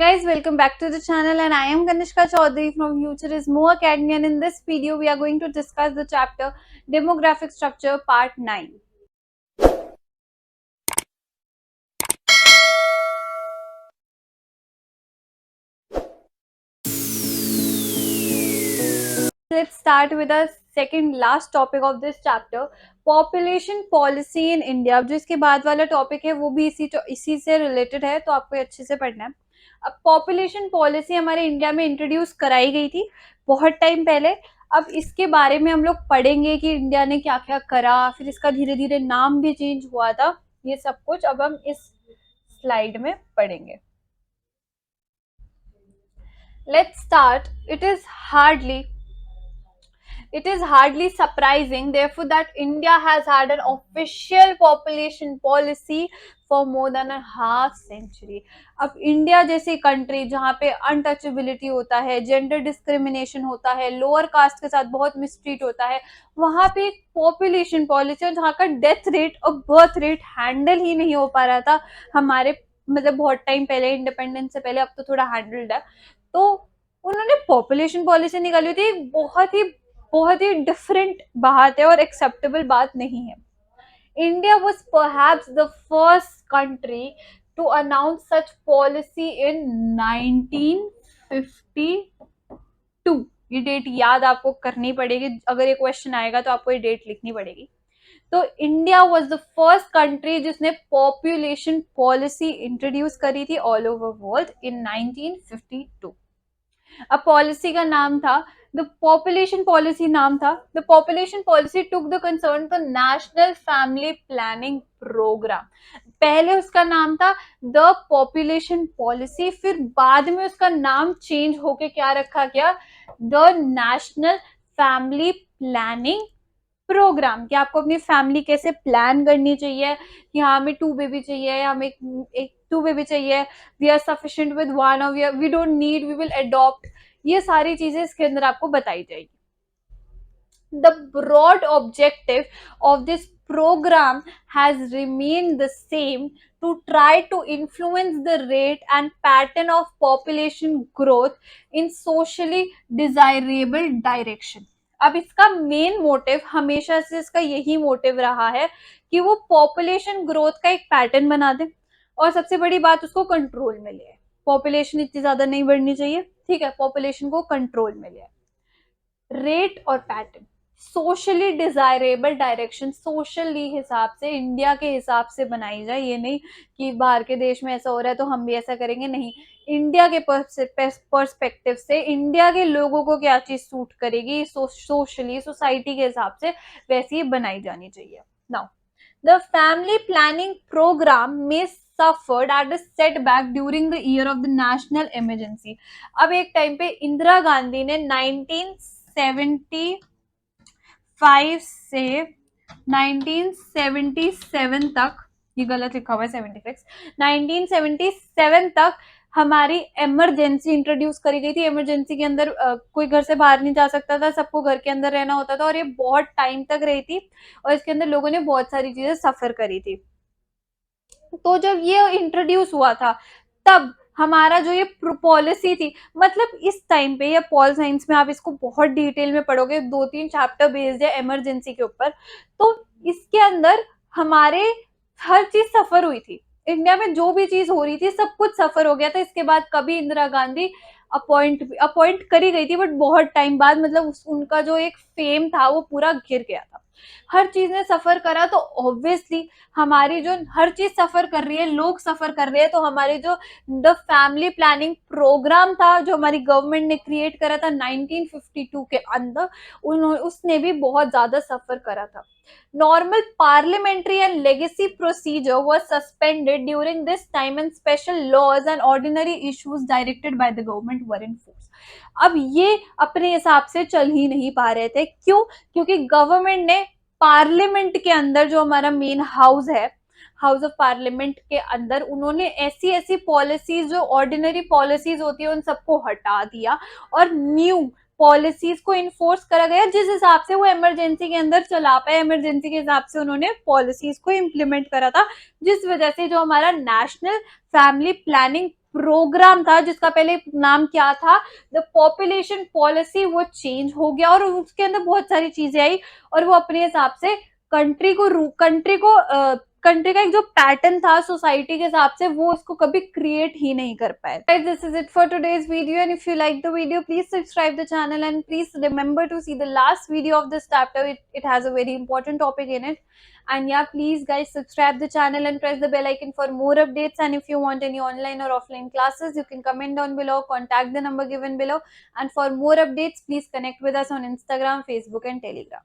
guys, welcome back to the channel and I am Kanishka Chaudhary from Future is More Academy, and in this video we are going to discuss the chapter Demographic Structure Part 9. Let's start with the second last topic of this chapter, Population Policy in India. अब जो इसके बाद वाला topic है वो भी इसी से रिलेटेड है, तो आपको अच्छे से पढ़ना है। अब पॉपुलेशन पॉलिसी हमारे इंडिया में इंट्रोड्यूस कराई गई थी बहुत टाइम पहले। अब इसके बारे में हम लोग पढ़ेंगे कि इंडिया ने क्या क्या करा, फिर इसका धीरे धीरे नाम भी चेंज हुआ था, ये सब कुछ अब हम इस स्लाइड में पढ़ेंगे। Let's start. It is hardly surprising, therefore, that India has had an official population policy for more than a half century. अब इंडिया जैसी कंट्री जहाँ पे अनटचेबिलिटी होता है, जेंडर डिस्क्रिमिनेशन होता है, लोअर कास्ट के साथ बहुत मिसट्रीट होता है, वहाँ पे एक पॉपुलेशन पॉलिसी है जहाँ का डेथ रेट और बर्थ रेट हैंडल ही नहीं हो पा रहा था हमारे, मतलब बहुत टाइम पहले, इंडिपेंडेंस से पहले। अब तो थोड़ा हैंडल्ड है, तो उन्होंने पॉपुलेशन पॉलिसी निकाली थी। बहुत ही डिफरेंट बात है और एक्सेप्टेबल बात नहीं है। India was perhaps the first country to announce such policy in 1952। ये डेट याद आपको करनी पड़ेगी, अगर ये क्वेश्चन आएगा तो आपको ये डेट लिखनी पड़ेगी। तो India was the first country जिसने पॉपुलेशन पॉलिसी इंट्रोड्यूस करी थी ऑल ओवर वर्ल्ड इन 1952। अब पॉलिसी का नाम था the population policy the population policy took the concern the national family planning program. पहले उसका नाम था द पॉपुलेशन पॉलिसी, फिर बाद में उसका नाम चेंज होके क्या रखा गया, the national family planning program. कि आपको अपनी फैमिली कैसे प्लान करनी चाहिए, कि हाँ हमें 2 बेबी चाहिए, हमें एक 2 बेबी चाहिए, वी आर सफिशिएंट विद 1 और we don't need, we will adopt. ये सारी चीजें इसके अंदर आपको बताई जाएगी। The broad objective of this program has remained the same, to try to influence the rate and pattern of population growth in socially desirable direction. अब इसका मेन मोटिव हमेशा से इसका यही मोटिव रहा है कि वो पॉपुलेशन ग्रोथ का एक पैटर्न बना दे, और सबसे बड़ी बात उसको कंट्रोल में ले। पॉपुलेशन इतनी ज्यादा नहीं बढ़नी चाहिए, ठीक है, पॉपुलेशन को कंट्रोल में ले। रेट और pattern, socially desirable direction, socially हिसाब से, इंडिया के हिसाब से बनाई जाए। ये नहीं कि बाहर के देश में ऐसा हो रहा है तो हम भी ऐसा करेंगे, नहीं, इंडिया के पर्सपेक्टिव से इंडिया के लोगों को क्या चीज सूट करेगी, सोशली सोसाइटी के हिसाब से वैसी ही बनाई जानी चाहिए। Now the family planning program में suffered at a setback during the year of the national emergency. अब एक टाइम पे इंदिरा गांधी ने 1975 से 1977 तक, ये गलत लिखा हुआ है 76, 1977 तक हमारी इमरजेंसी इंट्रोड्यूस करी गई थी। इमरजेंसी के अंदर कोई घर से बाहर नहीं जा सकता था, सबको घर के अंदर रहना होता था, और ये बहुत टाइम तक रही थी, और इसके अंदर लोगों ने बहुत सारी चीजें सफर करी थी। तो जब ये इंट्रोड्यूस हुआ था तब हमारा जो ये पॉलिसी थी, मतलब इस टाइम पे, या पॉल साइंस में आप इसको बहुत डिटेल में पढ़ोगे, 2-3 चैप्टर बेस्ड है इमरजेंसी के ऊपर, तो इसके अंदर हमारे हर चीज सफर हुई थी। इंडिया में जो भी चीज हो रही थी सब कुछ सफर हो गया था। इसके बाद कभी इंदिरा गांधी अपॉइंट करी गई थी, बट बहुत टाइम बाद, मतलब उनका जो एक फेम था वो पूरा गिर गया था। हर चीज ने सफर करा, तो ऑब्वियसली हमारी जो हर चीज सफर कर रही है, लोग सफर कर रहे हैं, तो हमारे जो द फैमिली प्लानिंग प्रोग्राम था जो हमारी गवर्नमेंट ने क्रिएट करा था 1952 के अंदर, उसने भी बहुत ज्यादा सफर करा था। Normal parliamentary and legacy procedure was suspended during this time, and special laws and ordinary issues directed by the government were in force. अब ये अपने हिसाब से चल ही नहीं पा रहे थे। क्यों? क्योंकि गवर्नमेंट ने पार्लियामेंट के अंदर, जो हमारा मेन हाउस है, हाउस ऑफ पार्लियामेंट के अंदर, उन्होंने ऐसी ऐसी पॉलिसीज, जो ऑर्डिनरी पॉलिसीज होती है, उन सबको हटा दिया और न्यू पॉलिसीज को इन्फोर्स करा गया, जिस हिसाब से वो इमरजेंसी के अंदर चला पाए, इमरजेंसी के हिसाब से उन्होंने पॉलिसीज को इम्प्लीमेंट करा था, जिस वजह से जो हमारा नेशनल फैमिली प्लानिंग प्रोग्राम था, जिसका पहले नाम क्या था, द पॉपुलेशन पॉलिसी, वो चेंज हो गया और उसके अंदर बहुत सारी चीजें आई और वो अपने हिसाब से कंट्री का एक जो पैटर्न था सोसाइटी के हिसाब से, वो उसको कभी क्रिएट ही नहीं कर पाए. Guys, this is it for today's video, and if you like the video, please subscribe the channel and please remember to see the last video of this chapter. It has a very important topic in it. And yeah, please guys, subscribe the channel and press the bell icon for more updates. And if you want any online or offline classes, you can comment down below, contact the number given below. And for more updates, please connect with us on Instagram, Facebook and Telegram.